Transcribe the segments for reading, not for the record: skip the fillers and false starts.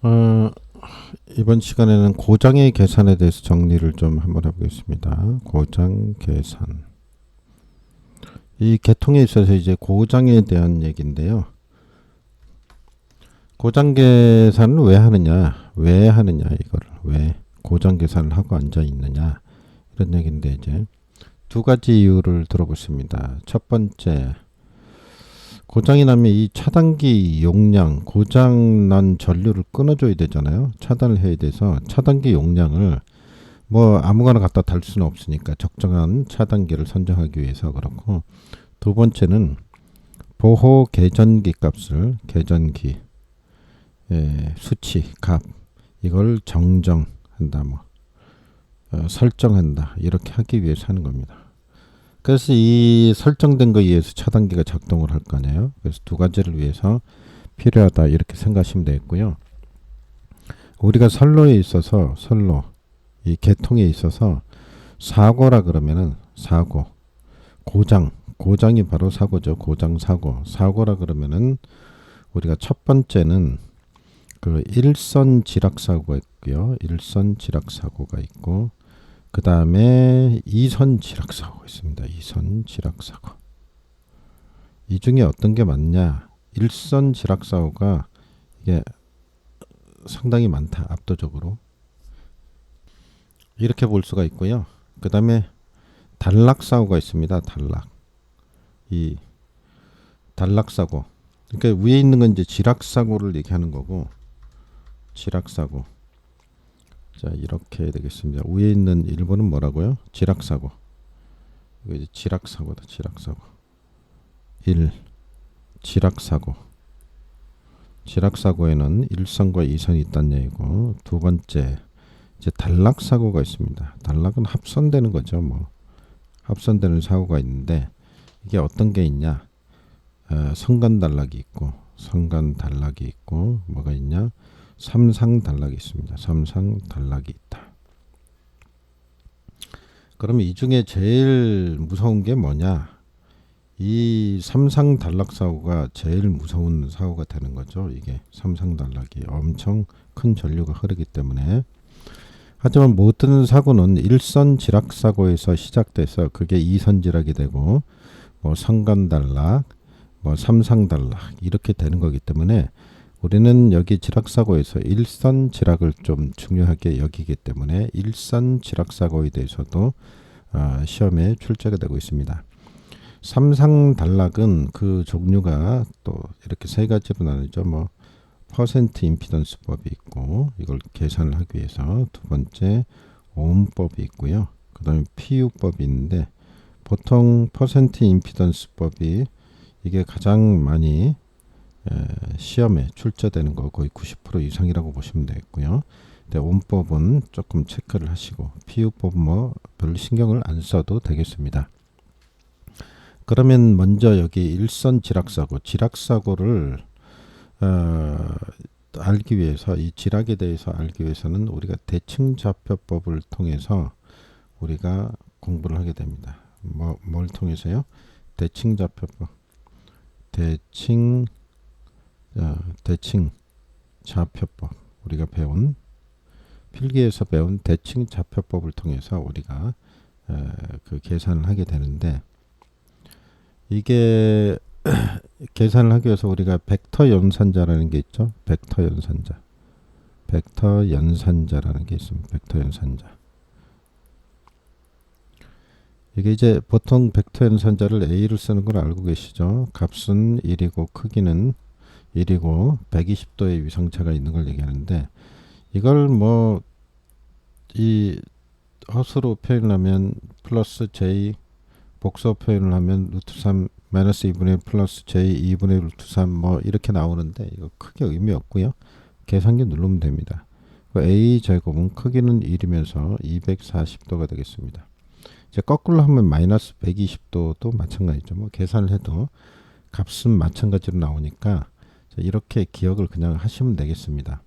어, 이번 시간에는 고장의 계산에 대해서 정리를 좀 한번 해보겠습니다. 고장 계산. 이 계통에 있어서 이제 고장에 대한 얘기인데요. 고장 계산을 왜 하느냐? 왜 하느냐? 이거를 왜 고장 계산을 하고 앉아 있느냐? 이런 얘기인데 이제 두 가지 이유를 들어보십니다. 첫 번째, 고장이 나면 이 차단기 용량, 고장 난 전류를 끊어줘야 되잖아요. 차단을 해야 돼서 차단기 용량을 뭐 아무거나 갖다 달 수는 없으니까 적정한 차단기를 선정하기 위해서 그렇고, 두 번째는 보호 계전기 값을 계전기 수치 값 이걸 정정한다, 뭐 설정한다, 이렇게 하기 위해서 하는 겁니다. 그래서 이 설정된 거에 의해서 차단기가 작동을 할 거 아니에요. 그래서 두 가지를 위해서 필요하다, 이렇게 생각하시면 되겠고요. 우리가 선로에 있어서 이 계통에 있어서 사고라 그러면은 사고, 고장이 바로 사고죠. 고장 사고라 그러면은 우리가 첫 번째는 그 일선 지락 사고가 있고요. 일선 지락 사고가 있고, 그 다음에 이선 지락 사고가 있습니다. 이선 지락 사고. 이 중에 어떤 게 맞냐? 일선 지락 사고가 이게 상당히 많다. 압도적으로. 이렇게 볼 수가 있고요. 그 다음에 단락 사고가 있습니다. 이 단락 사고. 그러니까 위에 있는 건 이제 지락 사고를 얘기하는 거고, 지락 사고. 자, 이렇게 되겠습니다. 위에 있는 1번은 뭐라고요? 지락 사고. 이거 이제 지락 사고다. 지락 사고. 1. 지락 사고. 지락 사고에는 1선과 2선이 있다는 얘기고, 두 번째 이제 단락 사고가 있습니다. 단락은 합선되는 거죠. 뭐 합선되는 사고가 있는데, 이게 어떤 게 있냐? 성간 단락이 있고, 뭐가 있냐? 삼상 단락이 있습니다. 삼상 단락이 있다. 그러면 이 중에 제일 무서운 게 뭐냐? 이 삼상 단락 사고가 제일 무서운 사고가 되는 거죠. 이게 삼상 단락이 엄청 큰 전류가 흐르기 때문에. 하지만 모든 사고는 일선 지락 사고에서 시작돼서 그게 이선 지락이 되고, 뭐 성간 단락, 뭐 삼상 단락 이렇게 되는 거기 때문에 우리는 여기 지락 사고에서 일선 지락을 좀 중요하게 여기기 때문에 일선 지락 사고에 대해서도 시험에 출제가 되고 있습니다. 삼상 단락은 그 종류가 또 이렇게 세 가지로 나누죠. 뭐 퍼센트 임피던스법이 있고, 이걸 계산을 하기 위해서 두 번째 오음법이 있고요. 그 다음에 PU법이 있는데, 보통 퍼센트 임피던스법이 이게 가장 많이 시험에 출제되는 거 거의 90% 이상이라고 보시면 되겠고요. 근데 오음법은 조금 체크를 하시고, PU법은 뭐 별로 신경을 안 써도 되겠습니다. 그러면 먼저 여기 일선 지락사고를 알기 위해서, 이 지락에 대해서 알기 위해서는 우리가 대칭좌표법을 통해서 우리가 공부를 하게 됩니다. 뭘 통해서요? 대칭좌표법. 대칭좌표법. 우리가 배운, 필기에서 배운 대칭좌표법을 통해서 우리가 그 계산을 하게 되는데, 이게 계산을 하기 위해서 우리가 벡터 연산자라는 게 있죠. 벡터 연산자라는 게 있습니다. 벡터 연산자. 이게 이제 보통 벡터 연산자를 A를 쓰는 걸 알고 계시죠. 값은 1이고 크기는 1이고 120도의 위성차가 있는 걸 얘기하는데, 이걸 뭐 이 허수로 표현하면 플러스 J, 복수 표현을 하면 루트 3 마이너스 2분의 1 플러스 J 2분의 루트 3 뭐 이렇게 나오는데, 이거 크게 의미 없고요. 계산기 누르면 됩니다. A 제곱은 크기는 1이면서 240도가 되겠습니다. 이제 거꾸로 하면 마이너스 120도도 마찬가지죠. 뭐 계산을 해도 값은 마찬가지로 나오니까 이렇게 기억을 그냥 하시면 되겠습니다.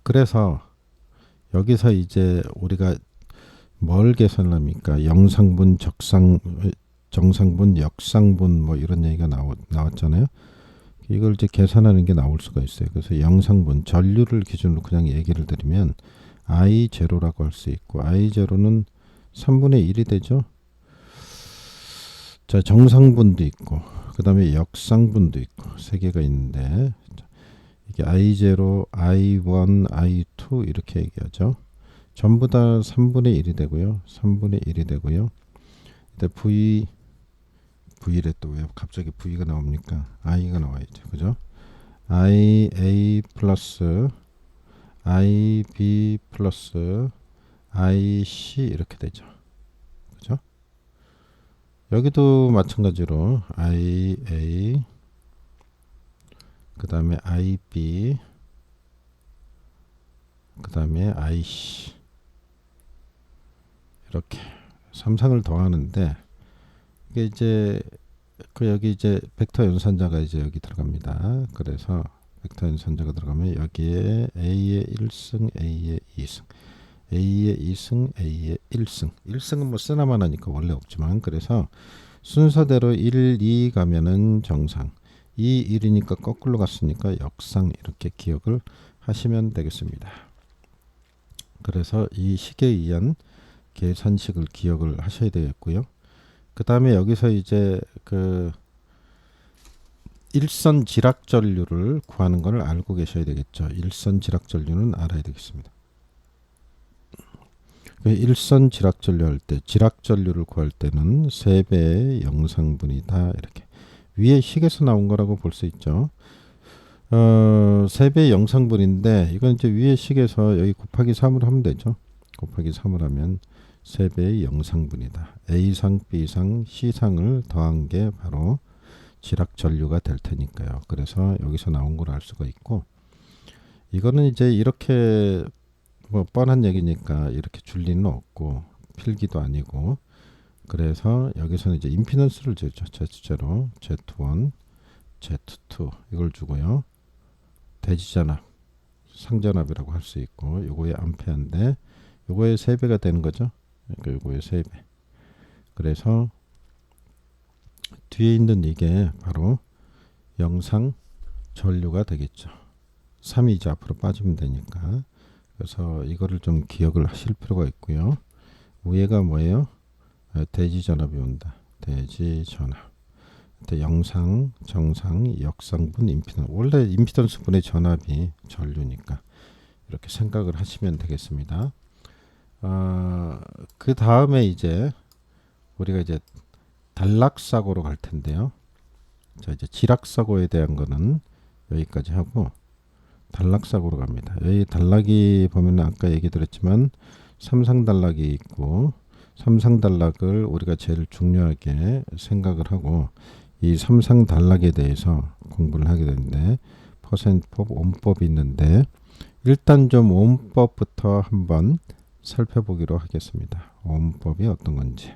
그래서 여기서 이제 우리가 뭘 계산을 합니까? 영상분, 정상분, 역상분 뭐 이런 얘기가 나왔잖아요. 이걸 이제 계산하는 게 나올 수가 있어요. 그래서 영상분 전류를 기준으로 그냥 얘기를 드리면 I0라고 할 수 있고, I0는 3분의 1이 되죠. 자, 정상분도 있고 그 다음에 역상분도 있고 세 개가 있는데, 이게 I0, I1, I2 이렇게 얘기하죠. 전부 다 3분의 1이 되고요. 3분의 1이 되고요. 근데 V래 또 왜 갑자기 V가 나옵니까? I가 나와야죠. 그죠? IA 플러스 IB 플러스 IC 이렇게 되죠. 그죠? 여기도 마찬가지로 IA 그 다음에 IB 그 다음에 IC 이렇게 삼상을 더하는데, 이게 이제 여기 이제 벡터 연산자가 이제 여기 들어갑니다. 그래서 벡터 연산자가 들어가면 여기에 A의 1승, A의 2승, A의 2승, A의 1승. 1승은 뭐 쓰나만 하니까 원래 없지만, 그래서 순서대로 1, 2 가면은 정상, 2, 1이니까 거꾸로 갔으니까 역상, 이렇게 기억을 하시면 되겠습니다. 그래서 이 식에 의한 계산식을 기억을 하셔야 되겠고요. 그 다음에 여기서 이제 그 일선 지락 전류를 구하는 것을 알고 계셔야 되겠죠. 일선 지락 전류는 알아야 되겠습니다. 일선 지락 전류 할 때, 지락 전류를 구할 때는 3배의 영상분이다. 이렇게 위에 식에서 나온 거라고 볼 수 있죠. 3배의 영상분인데, 이건 이제 위에 식에서 여기 곱하기 3으로 하면 되죠. 곱하기 3을 하면 3배의 영상분이다. A상, B상, C상을 더한 게 바로 지락 전류가 될 테니까요. 그래서 여기서 나온 걸 알 수가 있고, 이거는 이제 이렇게 뭐 뻔한 얘기니까 이렇게 줄 리는 없고 필기도 아니고, 그래서 여기서는 이제 임피던스를 주죠. Z제로 Z1, Z2 이걸 주고요. 대지전압, 상전압이라고 할 수 있고, 요거의 암페어인데 요거의 3배가 되는 거죠. 그러니까 요거의 3배. 그래서 뒤에 있는 이게 바로 영상 전류가 되겠죠. 3이 이제 앞으로 빠지면 되니까. 그래서 이거를 좀 기억을 하실 필요가 있고요. 위에가 뭐예요? 대지전압이 온다. 대지전압. 영상, 정상, 역상분, 임피던스. 원래 임피던스 분의 전압이 전류니까 이렇게 생각을 하시면 되겠습니다. 그 다음에 이제 우리가 이제 단락사고로 갈 텐데요. 자, 이제 지락사고에 대한 거는 여기까지 하고 단락사고로 갑니다. 여기 단락이 보면 아까 얘기 드렸지만 삼상단락이 있고, 삼상단락을 우리가 제일 중요하게 생각을 하고 이 삼상단락에 대해서 공부를 하게 되는데, 퍼센트법, 옴법이 있는데 일단 좀 옴법부터 한번 살펴보기로 하겠습니다. 옴법이 어떤 건지.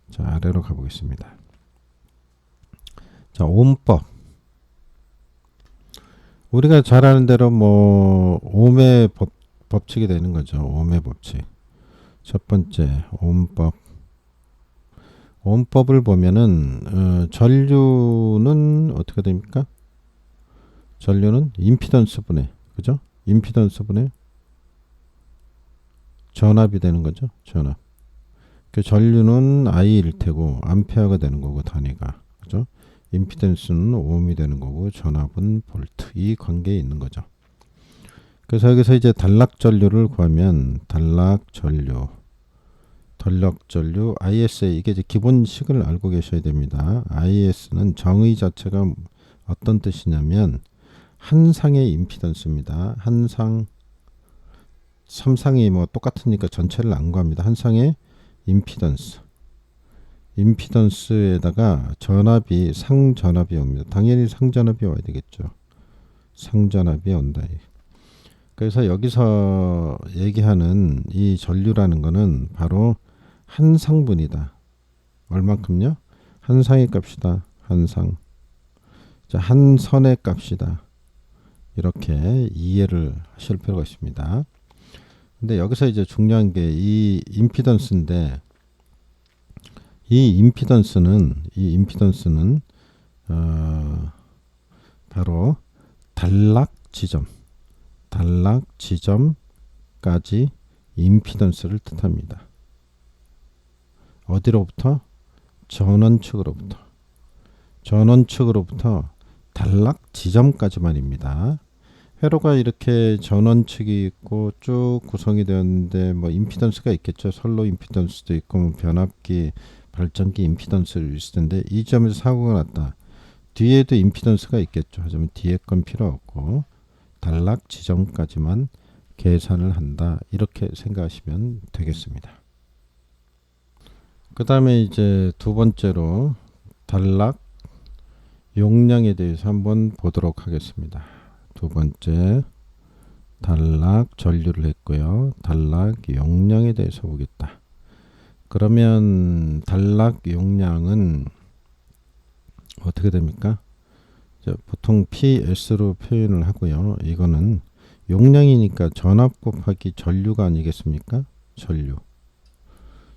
자, 아래로 가보겠습니다. 자, 옴법. 우리가 잘 아는 대로 뭐 옴의 법칙이 되는 거죠. 옴의 법칙. 첫 번째 옴법. 옴법을 보면은 전류는 어떻게 됩니까? 전류는 임피던스 분의, 그죠? 임피던스 분의 전압이 되는 거죠. 전압. 그 전류는 I일 테고 암페어가 되는 거고 단위가, 그죠? 임피던스는 옴이 되는 거고 전압은 볼트. 이 관계에 있는 거죠. 그래서 여기서 이제 단락 전류를 구하면 단락 전류 ISA, 이게 이제 기본식을 알고 계셔야 됩니다. IS는 정의 자체가 어떤 뜻이냐면 한상의 임피던스입니다. 한상, 3상이 뭐 똑같으니까 전체를 안 구합니다. 한상의 임피던스에다가 전압이, 상전압이 옵니다. 당연히 상전압이 와야 되겠죠. 상전압이 온다. 그래서 여기서 얘기하는 이 전류라는 거는 바로 한상분이다. 얼만큼요? 한상의 값이다. 한상. 자, 한선의 값이다. 이렇게 이해를 하실 필요가 있습니다. 근데 여기서 이제 중요한 게 이 임피던스인데, 이 임피던스는 바로 단락 지점까지 임피던스를 뜻합니다. 어디로부터? 전원 측으로부터 단락 지점까지만입니다. 회로가 이렇게 전원 측이 있고 쭉 구성이 되었는데 뭐 임피던스가 있겠죠. 선로 임피던스도 있고 뭐 변압기, 발전기 임피던스를 있을 텐데 이 점에서 사고가 났다. 뒤에도 임피던스가 있겠죠. 하지만 뒤에 건 필요 없고 단락 지점까지만 계산을 한다. 이렇게 생각하시면 되겠습니다. 그 다음에 이제 두 번째로 단락 용량에 대해서 한번 보도록 하겠습니다. 두 번째 단락 전류를 했고요. 단락 용량에 대해서 보겠다. 그러면 단락 용량은 어떻게 됩니까? 보통 PS로 표현을 하고요. 이거는 용량이니까 전압 곱하기 전류가 아니겠습니까?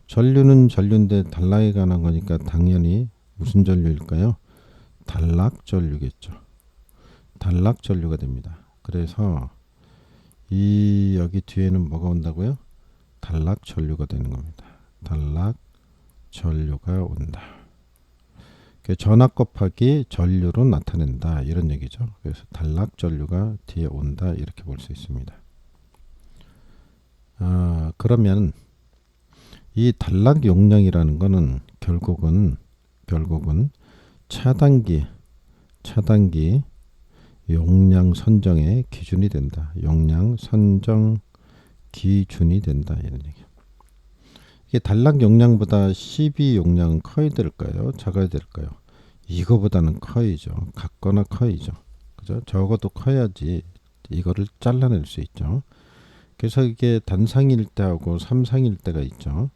전류는 전류인데 단락에 관한 거니까 당연히 무슨 전류일까요? 단락 전류겠죠. 단락 전류가 됩니다. 그래서 이 여기 뒤에는 뭐가 온다고요? 단락 전류가 되는 겁니다. 단락 전류가 온다. 전압 곱하기 전류로 나타낸다 이런 얘기죠. 그래서 단락 전류가 뒤에 온다 이렇게 볼 수 있습니다. 그러면 이 단락 용량이라는 거는 결국은 차단기 용량 선정의 기준이 된다. 용량 선정 기준이 된다 이런 얘기. 이게 단락 용량보다 CB 용량은 커야 될까요? 작아야 될까요? 이거보다는 커이죠. 같거나 커이죠. 그죠? 적어도 커야지 이거를 잘라낼 수 있죠. 그래서 이게 단상일 때하고 삼상일 때가 있죠.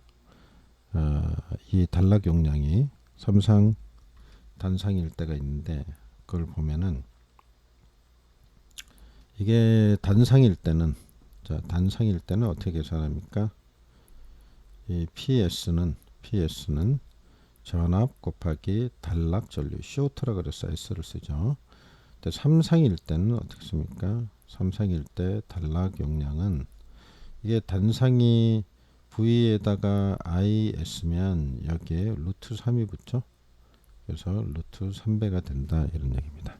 이 단락 용량이 삼상 단상일 때가 있는데 그걸 보면은 이게 단상일 때는 어떻게 계산합니까? 이 PS는 전압 곱하기 단락 전류 쇼트라 그래서 S를 쓰죠. 근데 삼상일 때는 어떻게 씁니까? 삼상일 때 단락 용량은 이게 단상이 V에다가 IS면 여기에 루트 3이 붙죠. 그래서 루트 3배가 된다 이런 얘기입니다.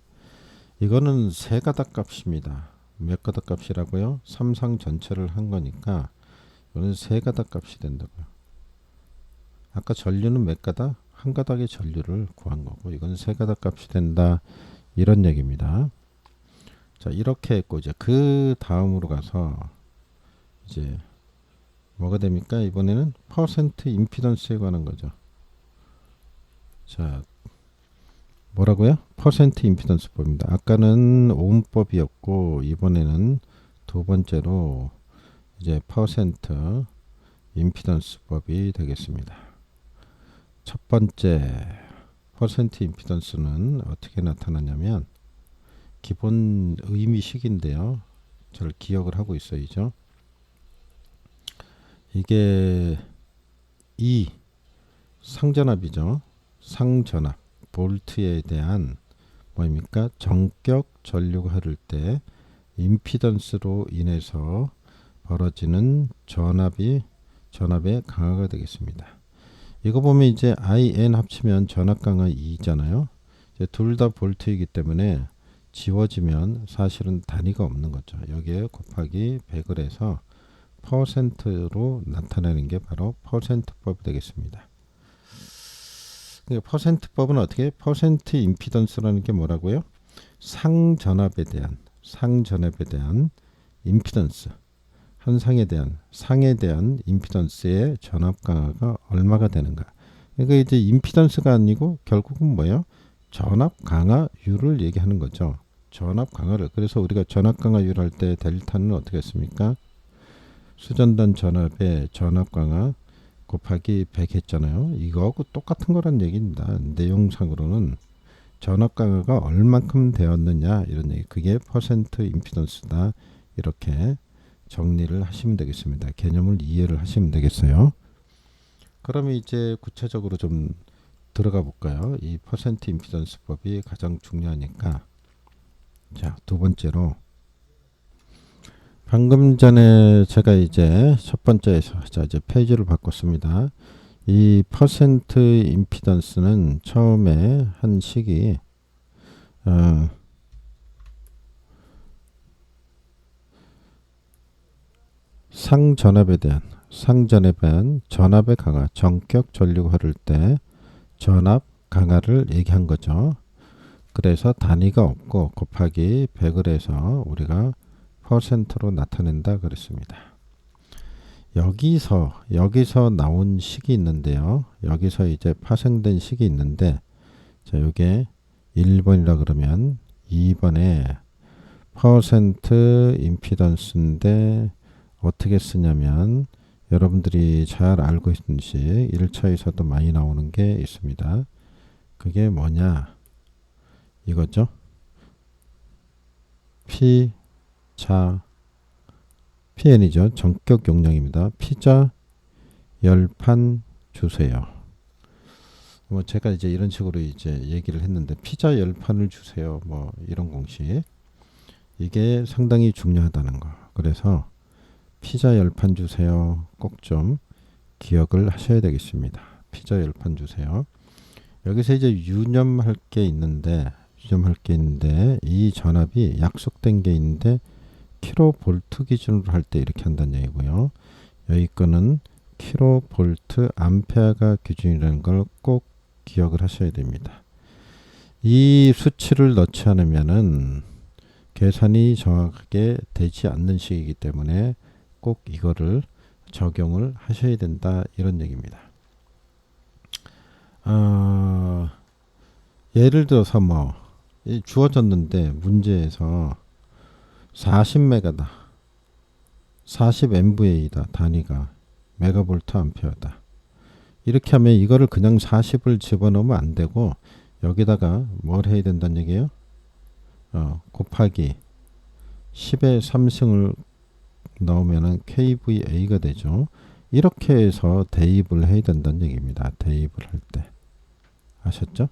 이거는 세 가닥 값입니다. 몇 가닥 값이라고요? 삼상 전체를 한 거니까 이거는 세 가닥 값이 된다고요. 아까 전류는 몇 가닥? 한 가닥의 전류를 구한 거고 이건 세 가닥 값이 된다 이런 얘기입니다. 자 이렇게 했고 이제 그 다음으로 가서 이제 뭐가 됩니까? 이번에는 퍼센트 임피던스에 관한 거죠. 자 뭐라고요? 퍼센트 임피던스법입니다. 아까는 오음법이었고 이번에는 두 번째로 이제 퍼센트 임피던스법이 되겠습니다. 첫 번째 퍼센트 임피던스는 어떻게 나타나냐면 기본 의미식인데요. 잘 기억을 하고 있어야죠. 이게 이 상전압이죠. 상전압 볼트에 대한 뭐입니까? 전격 전류가 흐를 때 임피던스로 인해서 벌어지는 전압의 강하가 되겠습니다. 이거 보면 이제 IN 합치면 전압 강하 2잖아요. 둘 다 볼트이기 때문에 지워지면 사실은 단위가 없는 거죠. 여기에 곱하기 100을 해서 퍼센트로 나타내는 게 바로 퍼센트법이 되겠습니다. 퍼센트법은 어떻게? 퍼센트 임피던스라는 게 뭐라고요? 상전압에 대한 임피던스, 한 상에 대한 임피던스의 전압 강하가 얼마가 되는가? 그러니까 이제 임피던스가 아니고 결국은 뭐예요? 전압 강하율을 얘기하는 거죠. 전압 강하를. 그래서 우리가 전압 강하율 할 때 델타는 어떻게 했습니까? 수전단 전압의 전압 강하 곱하기 100 했잖아요. 이거하고 똑같은 거란 얘기입니다. 내용상으로는 전압 강하가 얼만큼 되었느냐 이런 얘기. 그게 퍼센트 임피던스다. 이렇게 정리를 하시면 되겠습니다. 개념을 이해를 하시면 되겠어요. 그러면 이제 구체적으로 좀 들어가 볼까요? 이 퍼센트 임피던스법이 가장 중요하니까 두 번째로 방금 전에 제가 이제 첫 번째에서 자 이제 페이지를 바꿨습니다. 이 퍼센트 임피던스는 처음에 한 식이 상전압에 대한 전압의 강화, 전격 전류가 흐를 때 전압 강화를 얘기한 거죠. 그래서 단위가 없고 곱하기 100을 해서 우리가 퍼센트로 나타낸다 그랬습니다. 여기서 나온 식이 있는데요. 여기서 이제 파생된 식이 있는데 자, 요게 1번이라 그러면 2번에 퍼센트 임피던스인데 어떻게 쓰냐면 여러분들이 잘 알고 있듯이 1차에서도 많이 나오는 게 있습니다. 그게 뭐냐 이거죠. PN이죠. 전격 용량입니다. 피자 열판 주세요. 뭐 제가 이제 이런 식으로 이제 얘기를 했는데 피자 열판을 주세요. 뭐 이런 공식 이게 상당히 중요하다는 거. 그래서 피자 열판 주세요. 꼭 좀 기억을 하셔야 되겠습니다. 피자 열판 주세요. 여기서 이제 유념할 게 있는데 이 전압이 약속된 게 있는데 킬로볼트 기준으로 할 때 이렇게 한다는 얘기고요. 여기 거는 킬로볼트 암페어가 기준이라는 걸 꼭 기억을 하셔야 됩니다. 이 수치를 넣지 않으면은 계산이 정확하게 되지 않는 식이기 때문에 꼭 이거를 적용을 하셔야 된다 이런 얘기입니다. 예를 들어서 뭐 주어졌는데 문제에서 40메가다 40MVA다 단위가 메가볼트 암페어다 이렇게 하면 이거를 그냥 40을 집어넣으면 안 되고 여기다가 뭘 해야 된다는 얘기예요? 곱하기 10의 3승을 넣으면은 kVA가 되죠. 이렇게 해서 대입을 해야 된다는 얘기입니다. 대입을 할 때 아셨죠?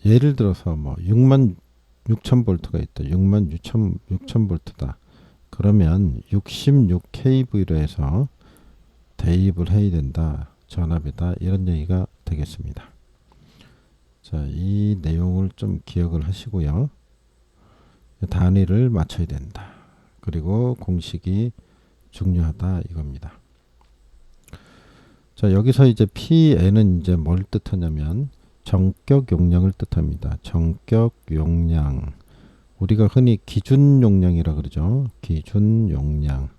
예를 들어서 뭐 66,000볼트가 있다. 66,000볼트다. 그러면 66kV로 해서 대입을 해야 된다. 전압이다. 이런 얘기가 되겠습니다. 자, 이 내용을 좀 기억을 하시고요. 단위를 맞춰야 된다. 그리고 공식이 중요하다 이겁니다. 자, 여기서 이제 PN은 이제 뭘 뜻하냐면 전격 용량을 뜻합니다. 전격 용량. 우리가 흔히 기준 용량이라 그러죠. 기준 용량.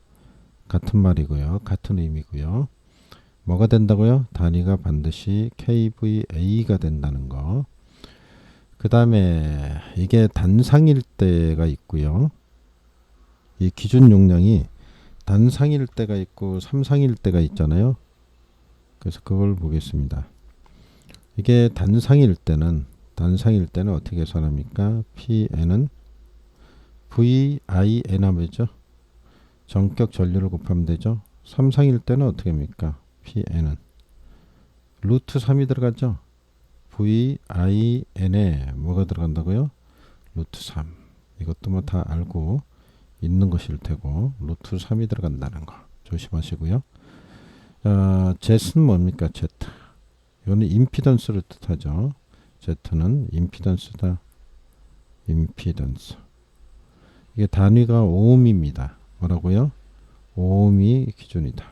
같은 말이고요. 같은 의미고요. 뭐가 된다고요? 단위가 반드시 kVA가 된다는 거. 그 다음에 이게 단상일 때가 있고요. 이 기준 용량이 단상일 때가 있고 삼상일 때가 있잖아요. 그래서 그걸 보겠습니다. 이게 단상일 때는 어떻게 계산합니까? PN은 VIN하면죠. 전격 전류를 곱하면 되죠. 삼상일 때는 어떻게 합니까? PN은 루트 3이 들어가죠. VIN에 뭐가 들어간다고요? 루트 3. 이것도 뭐 다 알고 있는 것일 테고 루트 3이 들어간다는 거 조심하시고요. Z는 뭡니까? Z. 이거는 임피던스를 뜻하죠. Z는 임피던스다. 임피던스. 이게 단위가 오음입니다. 뭐라고요? 오음이 기준이다.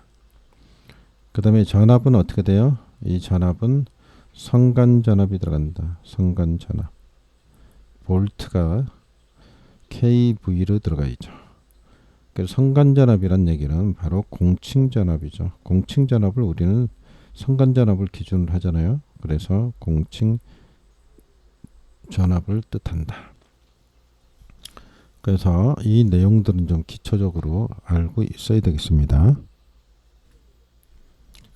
그 다음에 전압은 어떻게 돼요? 이 전압은 성간전압이 들어간다. 성간전압. 볼트가 kV로 들어가 있죠. 그래서 성간전압이란 얘기는 바로 공칭전압이죠. 공칭전압을 우리는 성간전압을 기준으로 하잖아요. 그래서 공칭전압을 뜻한다. 그래서 이 내용들은 좀 기초적으로 알고 있어야 되겠습니다.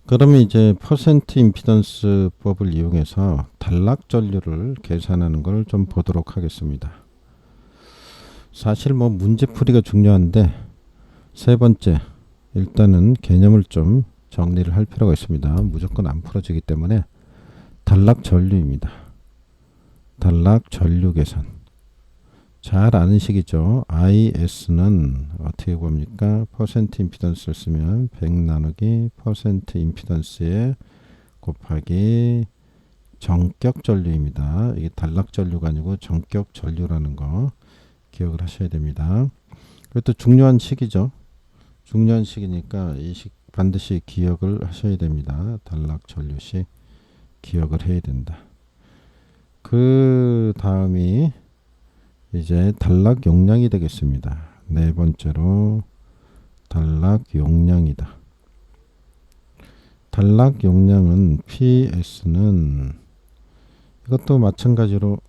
그러면 이제 퍼센트 임피던스 법을 이용해서 단락 전류를 계산하는 걸 좀 보도록 하겠습니다. 사실 뭐 문제풀이가 중요한데 세 번째 일단은 개념을 좀 정리를 할 필요가 있습니다. 무조건 안 풀어지기 때문에 단락 전류입니다. 단락 전류 계산. 잘 아는 식이죠. IS는 어떻게 구합니까? 퍼센트 임피던스를 쓰면 100 나누기 퍼센트 임피던스에 곱하기 정격 전류입니다. 이게 단락 전류가 아니고 정격 전류라는 거 기억을 하셔야 됩니다. 이것도 중요한 식이죠. 중요한 식이니까 이 식 반드시 기억을 하셔야 됩니다. 단락 전류식 기억을 해야 된다. 그 다음이 이제 단락 용량이 되겠습니다. 네 번째로 단락 용량이다. 단락 용량은 PS는 이것도 마찬가지로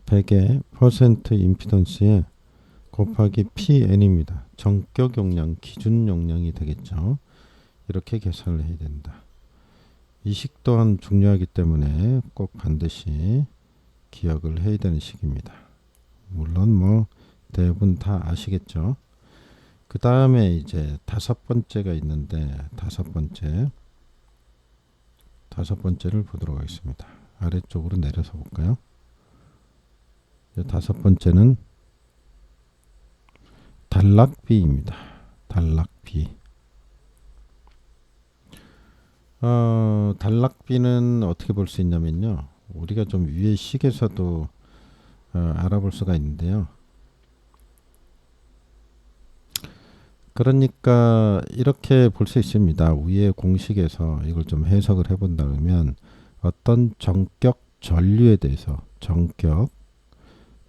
100의 퍼센트 임피던스에 곱하기 PN입니다. 정격 용량, 기준 용량이 되겠죠. 이렇게 계산을 해야 된다. 이 식 또한 중요하기 때문에 꼭 반드시 기억을 해야 되는 식입니다. 물론 뭐 대부분 다 아시겠죠. 그 다음에 이제 다섯 번째가 있는데 다섯 번째를 보도록 하겠습니다. 아래쪽으로 내려서 볼까요? 다섯 번째는 단락비입니다. 단락비. 단락비는 어떻게 볼 수 있냐면요. 우리가 좀 위에 식에서도 알아볼 수가 있는데요. 그러니까 이렇게 볼 수 있습니다. 위에 공식에서 이걸 좀 해석을 해본다 그러면 어떤 정격 전류에 대해서 정격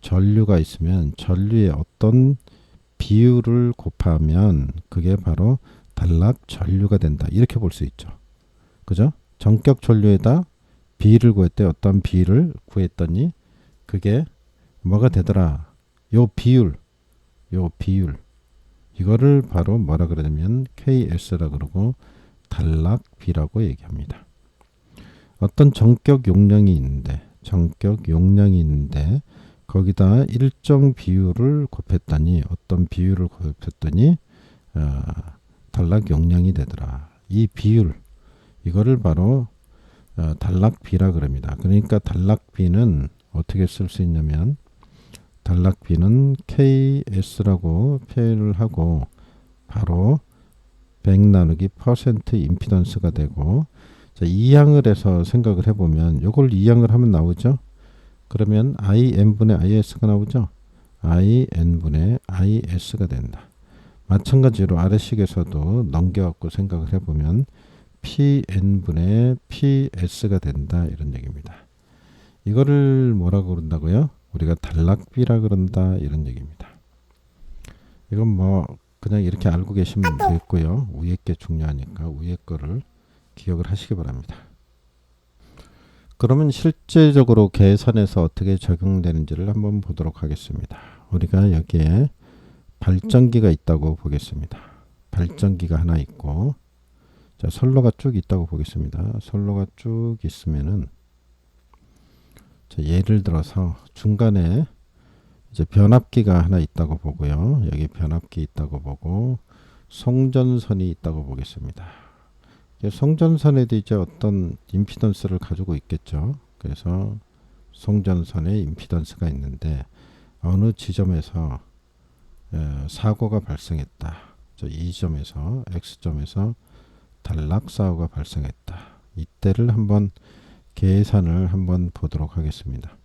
전류가 있으면 전류의 어떤 비율을 곱하면 그게 바로 단락 전류가 된다. 이렇게 볼 수 있죠. 그죠? 정격 전류에다 비를 구했대. 어떤 비를 구했더니 그게 뭐가 되더라. 요 비율 이거를 바로 뭐라 그러냐면 KS라 그러고 단락비라고 얘기합니다. 어떤 정격 용량이 있는데 거기다 일정 비율을 곱했더니 어떤 비율을 곱했더니 단락 용량이 되더라. 이 비율 이거를 바로 단락비라 그럽니다. 그러니까 단락비는 어떻게 쓸 수 있냐면 단락비는 KS라고 표현을 하고 바로 100 나누기 퍼센트 임피던스가 되고 자, 이항을 해서 생각을 해보면 이걸 이항을 하면 나오죠. 그러면 IN분의 IS가 나오죠. IN분의 IS가 된다. 마찬가지로 아래식에서도 넘겨갖고 생각을 해보면 PN분의 PS가 된다. 이런 얘기입니다. 이거를 뭐라고 그런다고요? 우리가 단락비라 그런다. 이런 얘기입니다. 이건 뭐 그냥 이렇게 알고 계시면 되겠고요. 위에 게 중요하니까 위에 거를 기억을 하시기 바랍니다. 그러면 실제적으로 계산에서 어떻게 적용되는지를 한번 보도록 하겠습니다. 우리가 여기에 발전기가 있다고 보겠습니다. 발전기가 하나 있고 자, 선로가 쭉 있다고 보겠습니다. 선로가 쭉 있으면은 자, 예를 들어서 중간에 이제 변압기가 하나 있다고 보고요. 여기 변압기 있다고 보고 송전선이 있다고 보겠습니다. 송전선에도 이제 어떤 임피던스를 가지고 있겠죠. 그래서 송전선에 임피던스가 있는데 어느 지점에서 사고가 발생했다. 이 점에서 X점에서 단락 사고가 발생했다. 이때를 한번 계산을 한번 보도록 하겠습니다.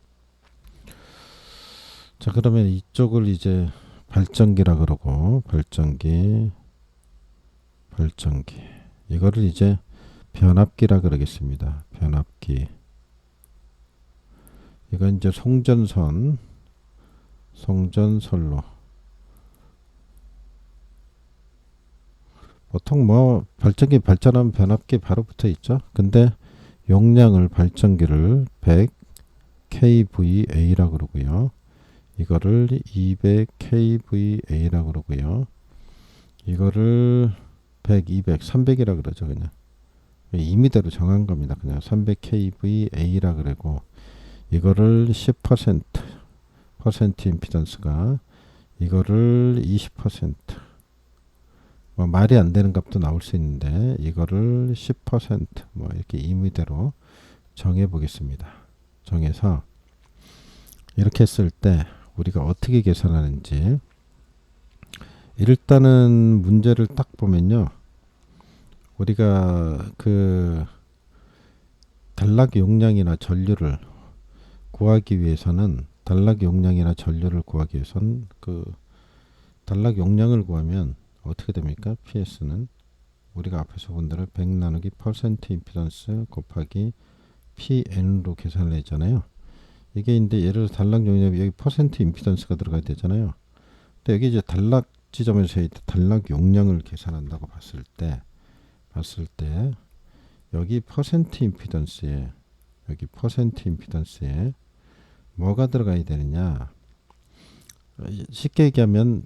자, 그러면 이쪽을 이제 발전기라 그러고 발전기 이거를 이제 변압기라 그러겠습니다. 변압기. 이건 이제 송전선로. 보통 뭐 발전기 발전하면 변압기 바로 붙어 있죠. 근데 용량을 발전기를 100 kVA라 그러고요. 이거를 200 kVA라 그러고요. 이거를 100, 200, 300이라 그러죠. 그냥 임의대로 정한 겁니다. 그냥 300 kVA라 그러고 이거를 10% 임피던스가 이거를 20% 뭐 말이 안 되는 값도 나올 수 있는데 이거를 10% 뭐 이렇게 임의대로 정해 보겠습니다. 정해서 이렇게 했을 때 우리가 어떻게 계산하는지 일단은 문제를 딱 보면요. 우리가 그 단락 용량이나 전류를 구하기 위해서는 그 단락 용량을 구하면 어떻게 됩니까? PS는 우리가 앞에서 본 대로 100 나누기 퍼센트 임피던스 곱하기 PN으로 계산을 했잖아요. 이게 이제 예를 들어 단락 용량이 여기 퍼센트 임피던스가 들어가야 되잖아요. 근데 여기 이제 단락 지점에서 단락 용량을 계산한다고 봤을 때 여기 퍼센트 임피던스에 뭐가 들어가야 되느냐? 쉽게 얘기하면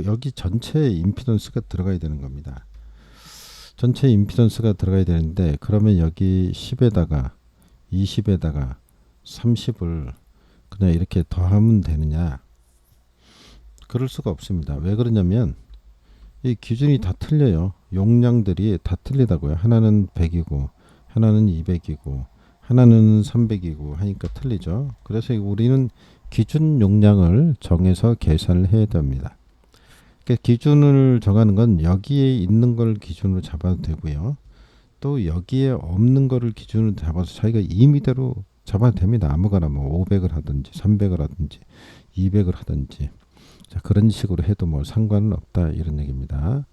여기 전체 임피던스가 들어가야 되는 겁니다. 전체 임피던스가 들어가야 되는데 그러면 여기 10에다가 20에다가 30을 그냥 이렇게 더하면 되느냐? 그럴 수가 없습니다. 왜 그러냐면 이 기준이 다 틀려요. 용량들이 다 틀리다고요. 하나는 100이고 하나는 200이고 하나는 300이고 하니까 틀리죠. 그래서 우리는 기준 용량을 정해서 계산을 해야 됩니다. 그러니까 기준을 정하는 건 여기에 있는 걸 기준으로 잡아도 되고요. 또 여기에 없는 거를 기준으로 잡아서 자기가 임의대로 잡아도 됩니다. 아무거나 뭐 500을 하든지 300을 하든지 200을 하든지 자, 그런 식으로 해도 뭐 상관은 없다 이런 얘기입니다.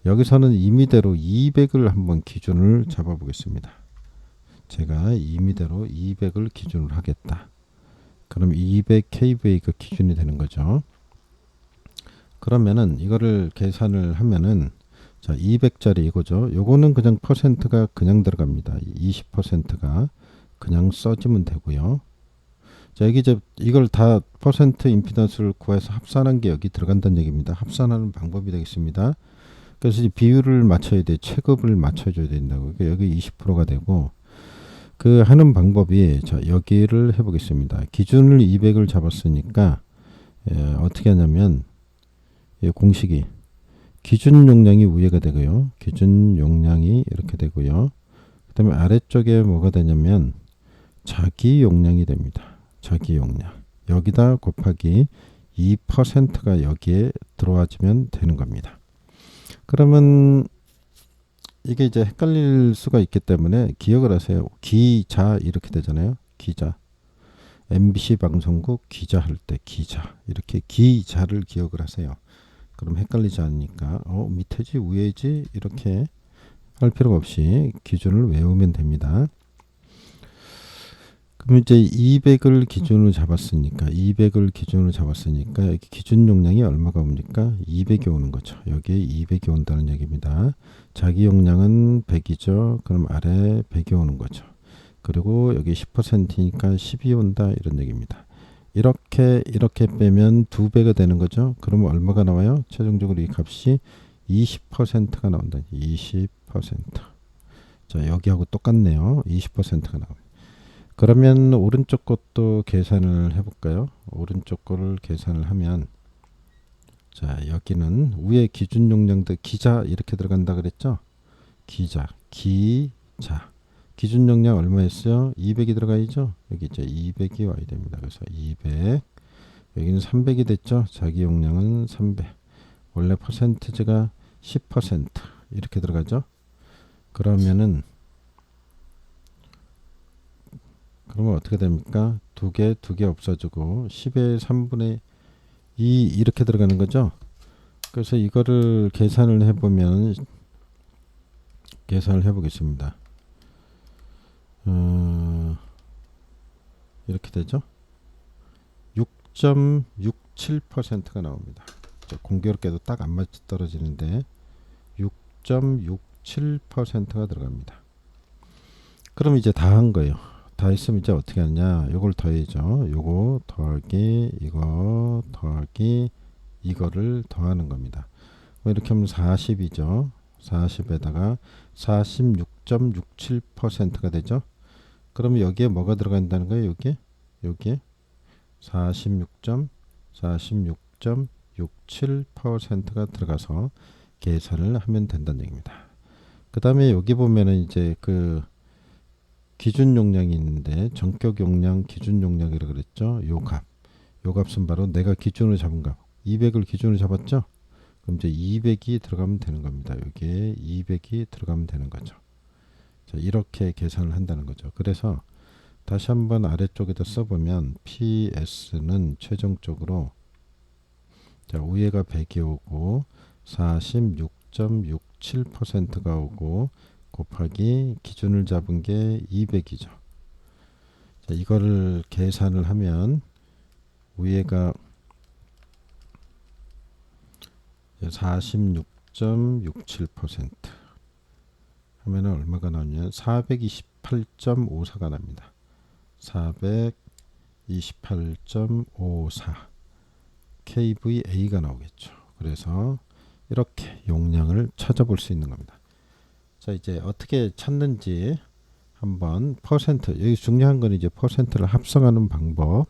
여기서는 임의대로 200을 한번 기준을 잡아 보겠습니다. 제가 임의대로 200을 기준으로 하겠다. 그럼 200kV가 기준이 되는 거죠. 그러면은 이거를 계산을 하면은 자 200짜리 이거죠. 요거는 그냥 퍼센트가 그냥 들어갑니다. 20%가 그냥 써지면 되고요. 자 여기 이걸 다 퍼센트 임피던스를 구해서 합산한 게 여기 들어간다는 얘기입니다. 합산하는 방법이 되겠습니다. 그래서 이 비율을 맞춰야 돼. 체급을 맞춰줘야 된다고. 그러니까 여기 20%가 되고 그 하는 방법이 자 여기를 해보겠습니다. 기준을 200을 잡았으니까 어떻게 하냐면 공식이 기준 용량이 위에가 되고요. 기준 용량이 이렇게 되고요. 그 다음에 아래쪽에 뭐가 되냐면 자기 용량이 됩니다. 자기 용량 여기다 곱하기 2%가 여기에 들어와지면 되는 겁니다. 그러면 이게 이제 헷갈릴 수가 있기 때문에 기억을 하세요. 기자 이렇게 되잖아요. 기자 MBC 방송국 기자 할 때 기자 이렇게 기자를 기억을 하세요. 그럼 헷갈리지 않으니까 밑에지 위에지 이렇게 할 필요가 없이 기준을 외우면 됩니다. 그럼 이제 200을 기준으로 잡았으니까 여기 기준 용량이 얼마가 옵니까? 200이 오는 거죠. 여기에 200이 온다는 얘기입니다. 자기 용량은 100이죠. 그럼 아래 100이 오는 거죠. 그리고 여기 10%니까 10이 온다 이런 얘기입니다. 이렇게 빼면 2배가 되는 거죠. 그러면 얼마가 나와요? 최종적으로 이 값이 20%가 나온다. 20%. 자 여기하고 똑같네요. 20%가 나옵니다. 그러면 오른쪽 것도 계산을 해볼까요? 오른쪽 거를 계산을 하면 자 여기는 위에 기준 용량도 기자 이렇게 들어간다 그랬죠? 기자 기준 용량 얼마였어요? 200이 들어가야죠? 여기 이제 200이 와야 됩니다. 그래서 200 여기는 300이 됐죠? 자기 용량은 300 원래 퍼센트지가 10% 이렇게 들어가죠? 그러면 어떻게 됩니까? 두 개 없어지고 10의 3분의 2 이렇게 들어가는 거죠. 그래서 이거를 계산을 해보면 계산을 해보겠습니다. 이렇게 되죠. 6.67%가 나옵니다. 공교롭게도 딱 안 맞아 떨어지는데 6.67%가 들어갑니다. 그럼 이제 다 한 거예요. 다 했으면 이제 어떻게 하냐? 요걸 더해죠. 요거 더하기 이거 더하기 이거를 더하는 겁니다. 이렇게 하면 40이죠. 40에다가 46.67%가 되죠. 그러면 여기에 뭐가 들어간다는 거예요? 여기에 46.67%가 들어가서 계산을 하면 된다는 얘기입니다. 그 다음에 여기 보면은 이제 그 기준 용량이 있는데 전격 용량, 기준 용량이라고 그랬죠. 요 값은 바로 내가 기준으로 잡은 값. 200을 기준으로 잡았죠. 그럼 이제 200이 들어가면 되는 겁니다. 여기에 200이 들어가면 되는 거죠. 자, 이렇게 계산을 한다는 거죠. 그래서 다시 한번 아래쪽에다 써보면 PS는 최종적으로 자, 위에가 100이 오고 46.67%가 오고 곱하기 기준을 잡은 게 200이죠. 자, 이거를 계산을 하면 위에가 46.67% 하면은 얼마가 나오냐? 428.54가 납니다. 428.54 kVA가 나오겠죠. 그래서 이렇게 용량을 찾아볼 수 있는 겁니다. 자, 이제 어떻게 찾는지 한번 퍼센트, 여기 중요한 건 이제 퍼센트를 합성하는 방법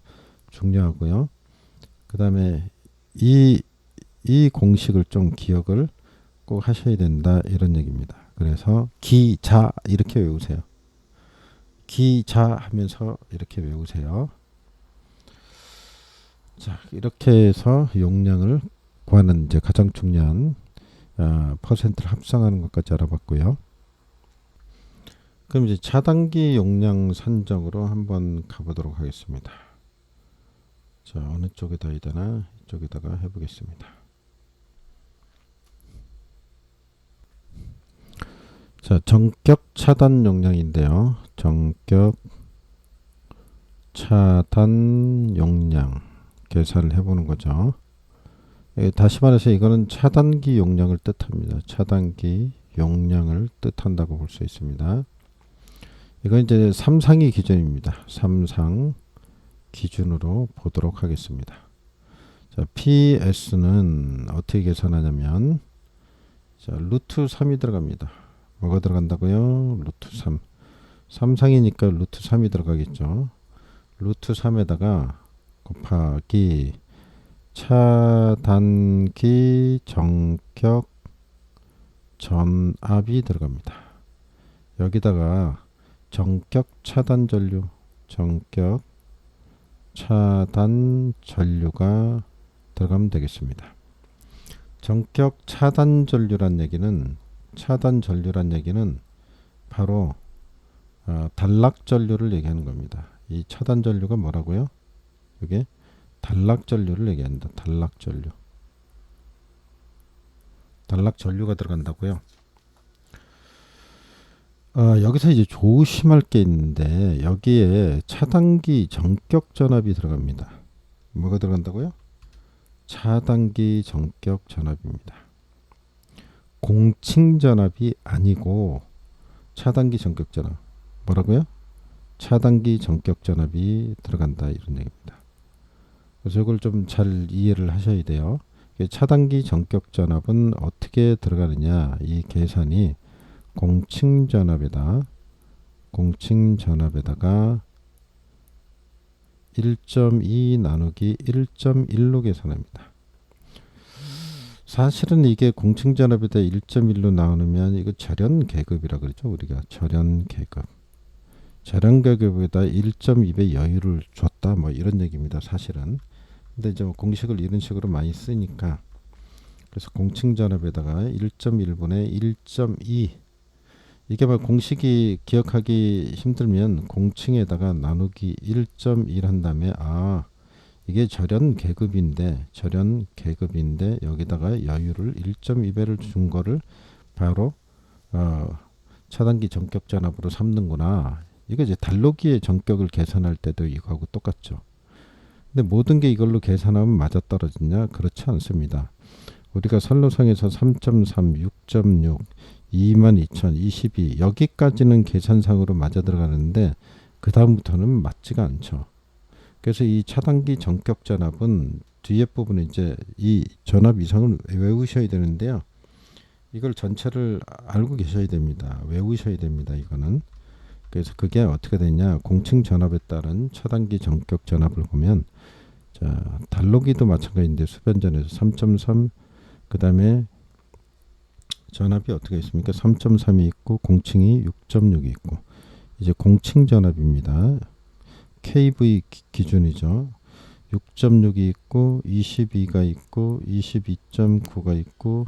중요하고요. 그 다음에 이 공식을 좀 기억을 꼭 하셔야 된다, 이런 얘기입니다. 그래서 기자 이렇게 외우세요. 기자 하면서 이렇게 외우세요. 자, 이렇게 해서 용량을 구하는 이제 가장 중요한 퍼센트를 합성하는 것까지 알아봤고요. 그럼 이제 차단기 용량 산정으로 한번 가보도록 하겠습니다. 자, 어느 쪽에다 해야 되나? 이쪽에다가 해보겠습니다. 자, 전격 차단 용량인데요. 전격 차단 용량 계산을 해보는 거죠. 다시 말해서 이거는 차단기 용량을 뜻합니다. 차단기 용량을 뜻한다고 볼 수 있습니다. 이건 이제 3상위 기준입니다. 3상 기준으로 보도록 하겠습니다. 자, PS는 어떻게 계산하냐면 자, 루트 3이 들어갑니다. 뭐가 들어간다고요? 루트 3. 3상이니까 루트 3이 들어가겠죠. 루트 3에다가 곱하기 차단기 전격 전압이 들어갑니다. 여기다가 전격 차단 전류, 전격 차단 전류가 들어가면 되겠습니다. 전격 차단 전류란 얘기는 바로 단락 전류를 얘기하는 겁니다. 이 차단 전류가 뭐라고요? 이게 단락 전류를 얘기한다. 단락 전류. 단락 전류가 들어간다고요. 여기서 이제 조심할 게 있는데 여기에 차단기 전격 전압이 들어갑니다. 뭐가 들어간다고요? 차단기 전격 전압입니다. 공칭 전압이 아니고 차단기 전격 전압. 뭐라고요? 차단기 전격 전압이 들어간다, 이런 얘기입니다. 그래서 이걸 좀 잘 이해를 하셔야 돼요. 차단기 전격 전압은 어떻게 들어가느냐, 이 계산이 공칭 전압에다가 1.2 나누기 1.1로 계산합니다. 사실은 이게 공칭 전압에다 1.1로 나누면 이거 절연 계급이라 그러죠. 우리가 절연 계급. 절연 계급에다 1.2배 여유를 줬다, 뭐 이런 얘기입니다. 사실은. 근데 이제 공식을 이런 식으로 많이 쓰니까, 그래서 공칭 전압에다가 1.1분의 1.2, 이게 뭐 공식이 기억하기 힘들면 공칭에다가 나누기 1.1 한 다음에 이게 절연 계급인데 여기다가 여유를 1.2배를 준 거를 바로 차단기 전격 전압으로 삼는구나. 이거 이제 단로기의 전격을 계산할 때도 이거하고 똑같죠. 근데 모든 게 이걸로 계산하면 맞아떨어지냐? 그렇지 않습니다. 우리가 선로상에서 3.3, 6.6, 22,000, 22 여기까지는 계산상으로 맞아 들어가는데 그 다음부터는 맞지가 않죠. 그래서 이 차단기 전격 전압은 뒤에 부분에 이제 이 전압 이상을 외우셔야 되는데요. 이걸 전체를 알고 계셔야 됩니다. 외우셔야 됩니다. 이거는. 그래서 그게 어떻게 되냐, 공칭 전압에 따른 차단기 전격 전압을 보면, 자, 단로기도 마찬가지인데 수변전에서 3.3, 그 다음에 전압이 어떻게 있습니까? 3.3이 있고 공칭이 6.6이 있고, 이제 공칭 전압입니다. kV 기준이죠. 6.6이 있고 22가 있고 22.9가 있고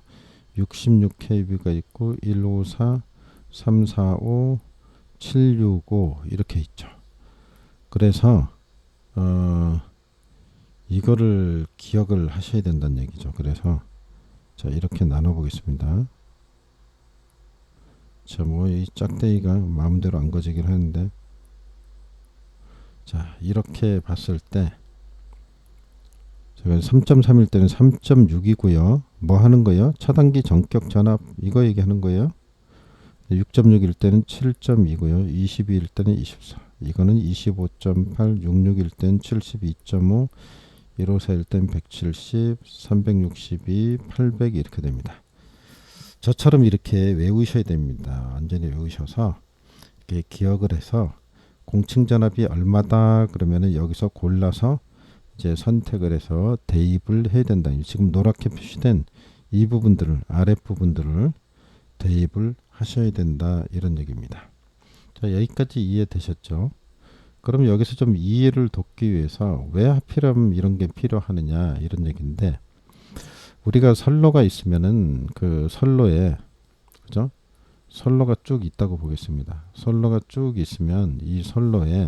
66kV가 있고 154, 345, 765 이렇게 있죠. 그래서 이거를 기억을 하셔야 된다는 얘기죠. 그래서 자 이렇게 나눠 보겠습니다. 자 뭐 이 짝대기가 마음대로 안 거지긴 하는데, 자 이렇게 봤을 때 제가 3.3일 때는 3.6이고요. 뭐 하는 거예요? 차단기 전격 전압 이거 얘기하는 거예요. 6.6일 때는 7.2고요. 22일 때는 24. 이거는 25.8, 66일 때는 72.5, 154일 때는 170, 362, 800 이렇게 됩니다. 저처럼 이렇게 외우셔야 됩니다. 완전히 외우셔서 이렇게 기억을 해서 공칭 전압이 얼마다 그러면은 여기서 골라서 이제 선택을 해서 대입을 해야 된다. 지금 노랗게 표시된 이 부분들을, 아랫 부분들을 대입을 하셔야 된다, 이런 얘기입니다. 자 여기까지 이해되셨죠? 그럼 여기서 좀 이해를 돕기 위해서 왜 하필이면 이런 게 필요하느냐 이런 얘기인데, 우리가 선로가 있으면은 그 선로에, 그죠? 선로가 쭉 있다고 보겠습니다. 선로가 쭉 있으면 이 선로에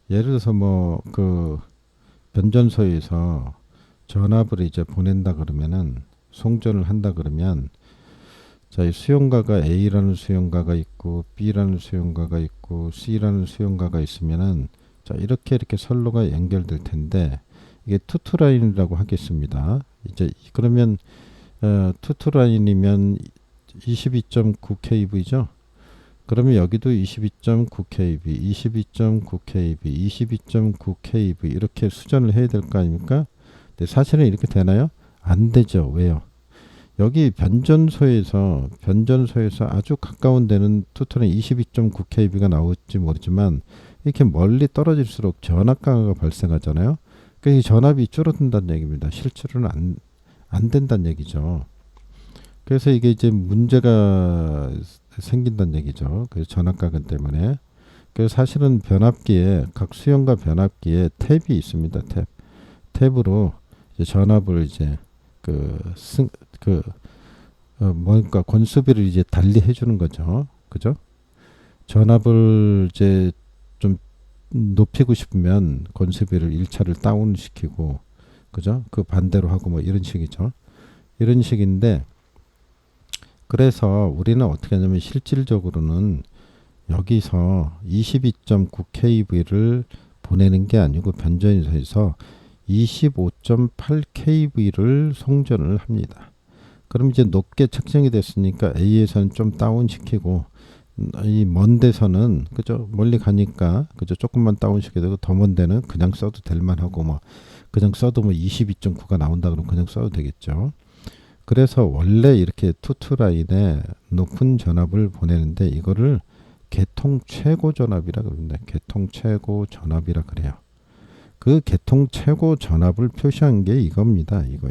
예를 들어서 뭐 그 변전소에서 전압을 이제 보낸다 그러면은, 송전을 한다 그러면, 자, 이 수용가가 A라는 수용가가 있고 B라는 수용가가 있고 C라는 수용가가 있으면은, 자 이렇게 선로가 연결될 텐데, 이게 투투 라인이라고 하겠습니다. 이제 그러면 투투 라인이면 22.9kV죠. 그러면 여기도 22.9kV, 22.9kV, 22.9kV 이렇게 수전을 해야 될 거 아닙니까? 근데 사실은 이렇게 되나요? 안 되죠. 왜요? 여기 변전소에서 아주 가까운 데는 투톤에 22.9kV가 나올지 모르지만, 이렇게 멀리 떨어질수록 전압 강화가 발생하잖아요. 그러니까 이 전압이 줄어든다는 얘기입니다. 실제로는 안 된다는 얘기죠. 그래서 이게 이제 문제가 생긴다는 얘기죠. 그 전압가근 때문에. 그래서 사실은 변압기에, 각 수용과 변압기에 탭이 있습니다. 탭으로 이제 전압을 이제 뭔가 권수비를 이제 달리 해주는 거죠. 그죠? 전압을 이제 좀 높이고 싶으면 권수비를 1차를 다운 시키고, 그죠? 그 반대로 하고 뭐 이런 식이죠. 이런 식인데, 그래서 우리는 어떻게 하냐면 실질적으로는 여기서 22.9kV를 보내는 게 아니고 변전소에서 25.8kV를 송전을 합니다. 그럼 이제 높게 측정이 됐으니까 A에서는 좀 다운 시키고, 이 먼 데서는, 그죠, 멀리 가니까, 그죠, 조금만 다운 시켜도 되고, 더 먼 데는 그냥 써도 될 만하고, 뭐 그냥 써도 뭐 22.9가 나온다 그러면 그냥 써도 되겠죠. 그래서 원래 이렇게 투투 라인에 높은 전압을 보내는데, 이거를 개통 최고 전압이라 그럽니다. 개통 최고 전압이라 그래요. 그 개통 최고 전압을 표시한 게 이겁니다. 이거.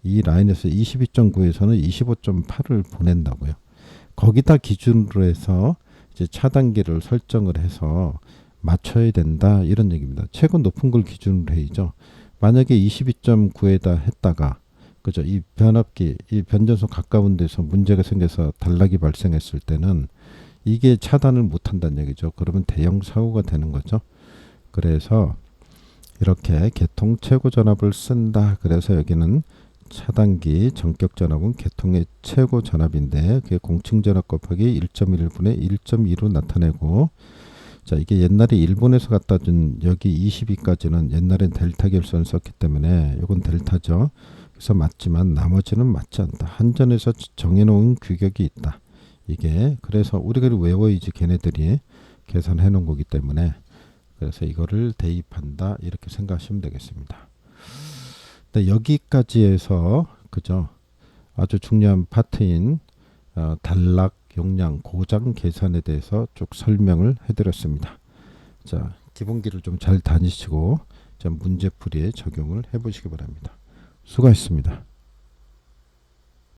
이 라인에서 22.9에서는 25.8을 보낸다고요. 거기다 기준으로 해서 이제 차단기를 설정을 해서 맞춰야 된다, 이런 얘기입니다. 최고 높은 걸 기준으로 해야죠. 만약에 22.9에다 했다가, 그죠, 이 변압기, 이 변전소 가까운 데서 문제가 생겨서 단락이 발생했을 때는 이게 차단을 못 한다는 얘기죠. 그러면 대형 사고가 되는 거죠. 그래서 이렇게 개통 최고 전압을 쓴다. 그래서 여기는 차단기 전격 전압은 개통의 최고 전압인데, 그게 공칭 전압 곱하기 1.1분의 1.2로 나타내고, 자 이게 옛날에 일본에서 갖다 준 여기 22까지는 옛날엔 델타 결선을 썼기 때문에 이건 델타죠. 그래서 맞지만 나머지는 맞지 않다. 한전에서 정해놓은 규격이 있다. 이게 그래서 우리가 외워야지 걔네들이 계산해 놓은 거기 때문에, 그래서 이거를 대입한다, 이렇게 생각하시면 되겠습니다. 네, 여기까지 해서, 그죠, 아주 중요한 파트인 단락 용량 고장 계산에 대해서 쭉 설명을 해드렸습니다. 자, 기본기를 좀 잘 다니시고 문제풀이에 적용을 해보시기 바랍니다. 수고하셨습니다.